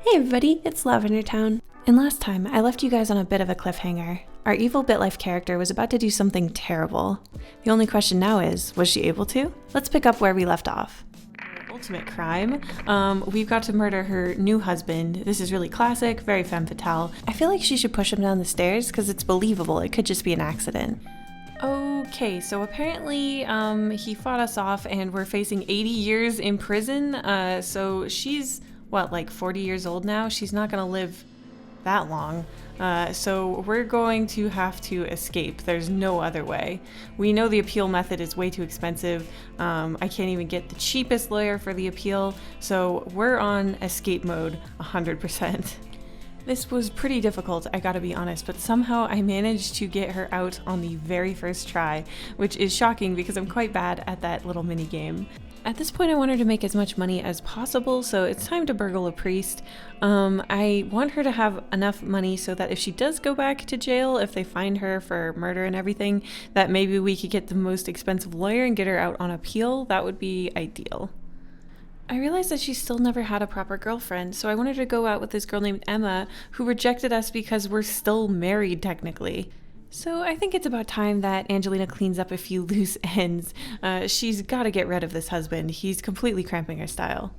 Hey everybody, it's Lavender Town. And last time, I left you guys on a bit of a cliffhanger. Our evil BitLife character was about to do something terrible. The only question now is, was she able to? Let's pick up where we left off. Ultimate crime. We've got to murder her new husband. This is really classic, very femme fatale. I feel like she should push him down the stairs because it's believable. It could just be an accident. Okay, so apparently he fought us off and we're facing 80 years in prison. So she's, like 40 years old now? She's not gonna live that long. So we're going to have to escape. There's no other way. We know the appeal method is way too expensive. I can't even get the cheapest lawyer for the appeal. So we're on escape mode 100%. This was pretty difficult, I gotta be honest, but somehow I managed to get her out on the very first try, which is shocking because I'm quite bad at that little mini game. At this point I want her to make as much money as possible, so it's time to burgle a priest. I want her to have enough money so that if she does go back to jail, if they find her for murder and everything, that maybe we could get the most expensive lawyer and get her out on appeal. That would be ideal. I realized that she still never had a proper girlfriend, so I wanted her to go out with this girl named Emma, who rejected us because we're still married technically. So I think it's about time that Angelina cleans up a few loose ends. She's gotta get rid of this husband. He's completely cramping her style.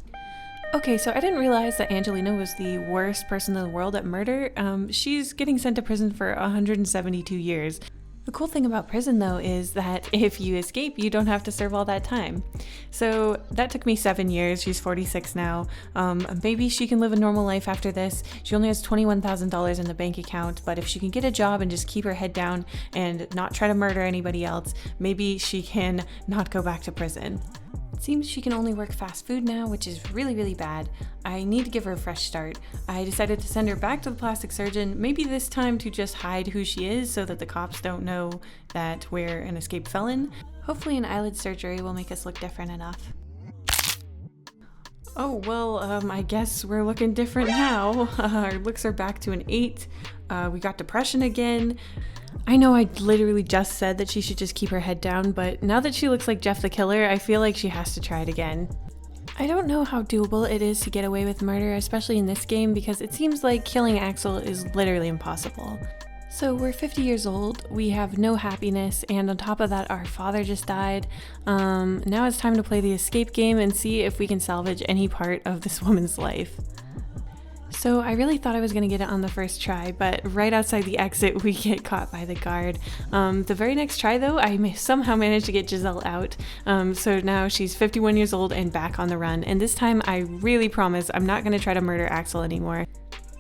Okay, so I didn't realize that Angelina was the worst person in the world at murder. She's getting sent to prison for 172 years. The cool thing about prison, though, is that if you escape, you don't have to serve all that time. So that took me 7 years. She's 46 now. Maybe she can live a normal life after this. She only has $21,000 in the bank account, but if she can get a job and just keep her head down and not try to murder anybody else, maybe she can not go back to prison. It seems she can only work fast food now, which is really, really bad. I need to give her a fresh start. I decided to send her back to the plastic surgeon, maybe this time to just hide who she is so that the cops don't know that we're an escaped felon. Hopefully an eyelid surgery will make us look different enough. Oh, well, I guess we're looking different now. Our looks are back to an 8. We got depression again. I know I literally just said that she should just keep her head down, but now that she looks like Jeff the Killer, I feel like she has to try it again. I don't know how doable it is to get away with murder, especially in this game, because it seems like killing Axel is literally impossible. So we're 50 years old, we have no happiness, and on top of that our father just died. Now it's time to play the escape game and see if we can salvage any part of this woman's life. So I really thought I was going to get it on the first try, but right outside the exit we get caught by the guard. The very next try though, I somehow managed to get Giselle out. So now she's 51 years old and back on the run, and this time I really promise I'm not going to try to murder Axel anymore.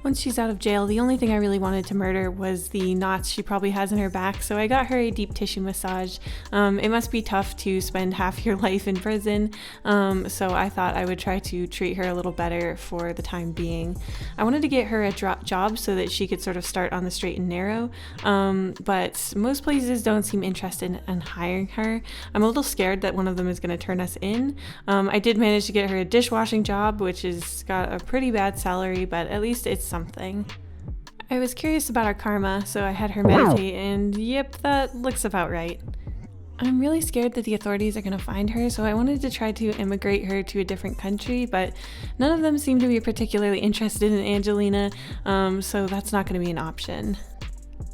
Once she's out of jail, the only thing I really wanted to murder was the knots she probably has in her back, so I got her a deep tissue massage. It must be tough to spend half your life in prison, so I thought I would try to treat her a little better for the time being. I wanted to get her a job so that she could sort of start on the straight and narrow, but most places don't seem interested in hiring her. I'm a little scared that one of them is going to turn us in. I did manage to get her a dishwashing job, which has got a pretty bad salary, but at least it's something. I was curious about our karma, so I had her meditate, and yep, that looks about right. I'm really scared that the authorities are going to find her, so I wanted to try to immigrate her to a different country, but none of them seem to be particularly interested in Angelina, so that's not going to be an option.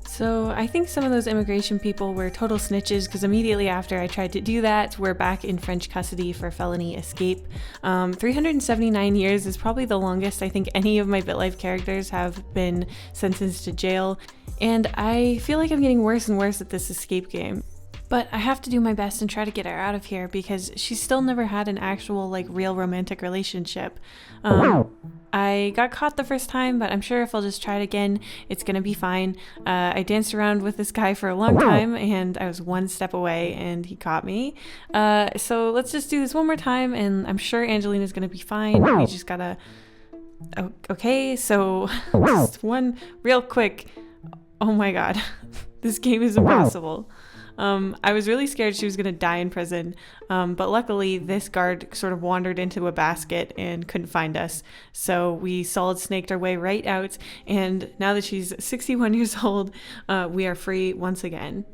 So I think some of those immigration people were total snitches because immediately after I tried to do that, we're back in French custody for felony escape. 379 years is probably the longest I think any of my BitLife characters have been sentenced to jail, and I feel like I'm getting worse and worse at this escape game. But I have to do my best and try to get her out of here because she's still never had an actual, real romantic relationship. I got caught the first time, but I'm sure if I'll just try it again, it's gonna be fine. I danced around with this guy for a long time, and I was one step away, and he caught me. So let's just do this one more time, and I'm sure Angelina's gonna be fine. We just gotta... Okay, so just one real quick... Oh my god, this game is impossible. I was really scared she was going to die in prison, but luckily this guard sort of wandered into a basket and couldn't find us, so we solid snaked our way right out, and now that she's 61 years old, we are free once again.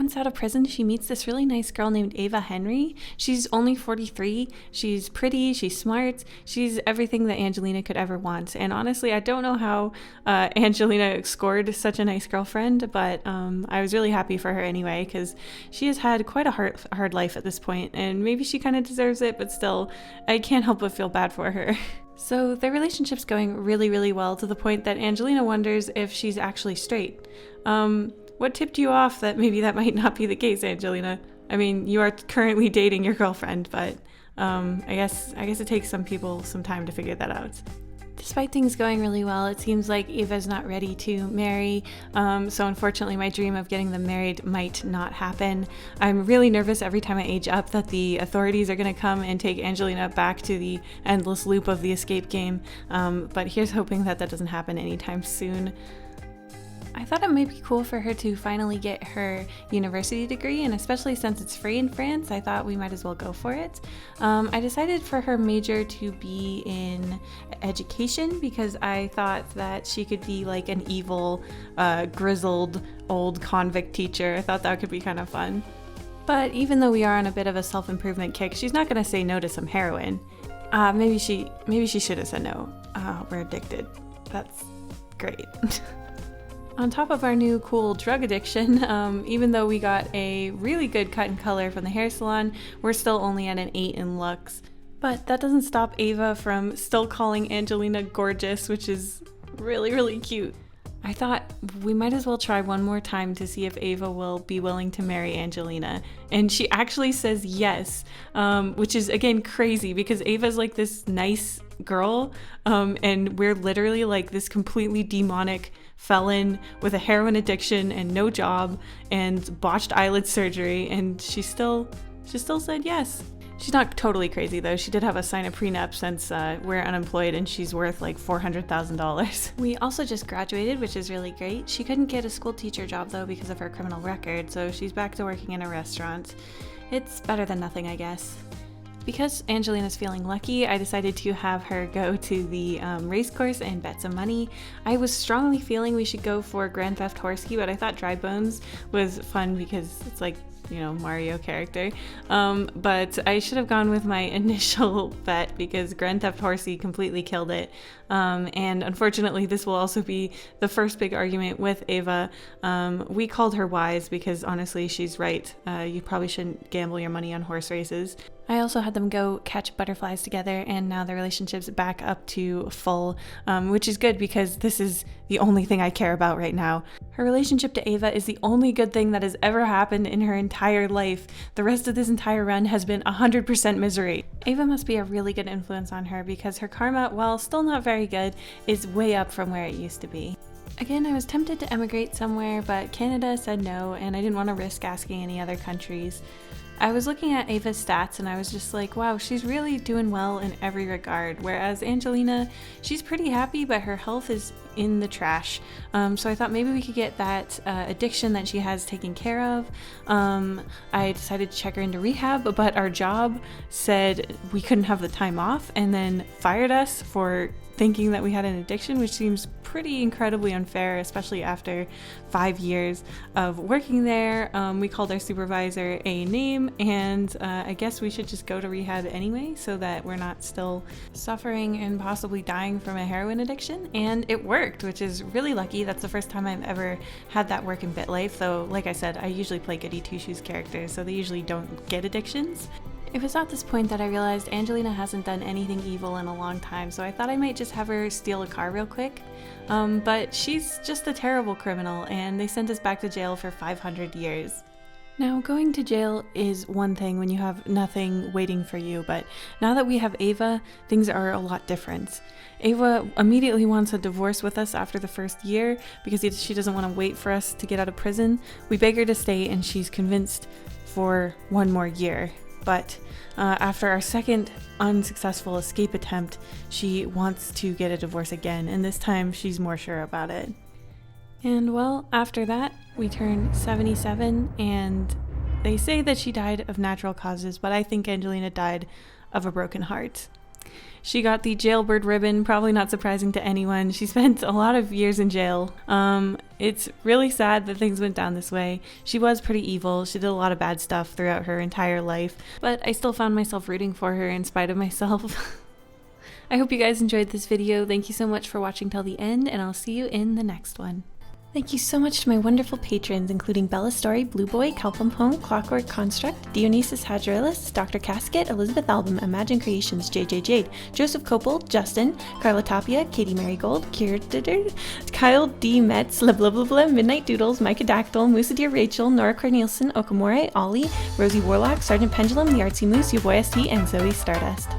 Once out of prison, she meets this really nice girl named Ava Henry. She's only 43. She's pretty, she's smart, she's everything that Angelina could ever want. And honestly, I don't know how Angelina scored such a nice girlfriend, but I was really happy for her anyway, because she has had quite a hard life at this point, and maybe she kind of deserves it, but still, I can't help but feel bad for her. So their relationship's going really, really well, to the point that Angelina wonders if she's actually straight. What tipped you off that maybe that might not be the case, Angelina? I mean, you are currently dating your girlfriend, but I guess it takes some people some time to figure that out. Despite things going really well, it seems like Ava's not ready to marry, so unfortunately my dream of getting them married might not happen. I'm really nervous every time I age up that the authorities are going to come and take Angelina back to the endless loop of the escape game, but here's hoping that doesn't happen anytime soon. I thought it might be cool for her to finally get her university degree, and especially since it's free in France, I thought we might as well go for it. I decided for her major to be in education because I thought that she could be like an evil, grizzled, old convict teacher. I thought that could be kind of fun. But even though we are on a bit of a self-improvement kick, she's not going to say no to some heroin. Maybe she should have said no. We're addicted. That's great. On top of our new cool drug addiction, even though we got a really good cut and color from the hair salon, we're still only at an 8 in looks. But that doesn't stop Ava from still calling Angelina gorgeous, which is really, really cute. I thought we might as well try one more time to see if Ava will be willing to marry Angelina. And she actually says yes, which is, again, crazy because Ava's like this nice girl, and we're literally like this completely demonic felon with a heroin addiction and no job and botched eyelid surgery, and she still said yes. She's not totally crazy though. She did have to sign a prenup since we're unemployed and she's worth like $400,000. We also just graduated, which is really great. She couldn't get a school teacher job though because of her criminal record, so she's back to working in a restaurant. It's better than nothing, I guess. Because Angelina's feeling lucky, I decided to have her go to the race course and bet some money. I was strongly feeling we should go for Grand Theft Horsey, but I thought Dry Bones was fun because it's like, you know, Mario character. But I should have gone with my initial bet because Grand Theft Horsey completely killed it. And unfortunately, this will also be the first big argument with Ava. We called her wise because honestly, she's right. You probably shouldn't gamble your money on horse races. I also had them go catch butterflies together, and now the relationship's back up to full, which is good because this is the only thing I care about right now. Her relationship to Ava is the only good thing that has ever happened in her entire life. The rest of this entire run has been 100% misery. Ava must be a really good influence on her because her karma, while still not very good, is way up from where it used to be. Again, I was tempted to emigrate somewhere, but Canada said no, and I didn't want to risk asking any other countries. I was looking at Ava's stats and I was just like, wow, she's really doing well in every regard. Whereas Angelina, she's pretty happy, but her health is in the trash. So I thought maybe we could get that addiction that she has taken care of. I decided to check her into rehab, but our job said we couldn't have the time off and then fired us for thinking that we had an addiction, which seems pretty incredibly unfair, especially after 5 years of working there. We called our supervisor a name, and I guess we should just go to rehab anyway so that we're not still suffering and possibly dying from a heroin addiction. And it worked, which is really lucky. That's the first time I've ever had that work in BITLIFE, though like I said, I usually play goody two-shoes characters, so they usually don't get addictions. It was at this point that I realized Angelina hasn't done anything evil in a long time, so I thought I might just have her steal a car real quick. But she's just a terrible criminal, and they sent us back to jail for 500 years. Now, going to jail is one thing when you have nothing waiting for you, but now that we have Ava, things are a lot different. Ava immediately wants a divorce with us after the first year because she doesn't want to wait for us to get out of prison. We beg her to stay, and she's convinced for one more year. But after our second unsuccessful escape attempt, she wants to get a divorce again, and this time she's more sure about it. And well, after that, we turn 77, and they say that she died of natural causes, but I think Angelina died of a broken heart. She got the jailbird ribbon, probably not surprising to anyone. She spent a lot of years in jail. It's really sad that things went down this way. She was pretty evil. She did a lot of bad stuff throughout her entire life, but I still found myself rooting for her in spite of myself. I hope you guys enjoyed this video. Thank you so much for watching till the end, and I'll see you in the next one. Thank you so much to my wonderful patrons, including Bella Story, Blue Boy, Calpumpone, Clockwork Construct, Dionysus Hadrilis, Dr. Casket, Elizabeth Album, Imagine Creations, JJ Jade, Joseph Copel, Justin, Carla Tapia, Katie Marigold, Kier, Kyle D. Metz, La Blah Blah Blah, Midnight Doodles, Micah Dactyl, Musa Deer Rachel, Nora Cornelison, Okamore, Ollie, Rosie Warlock, Sergeant Pendulum, The Artsy Moose, Your Boy ST, and Zoe Stardust.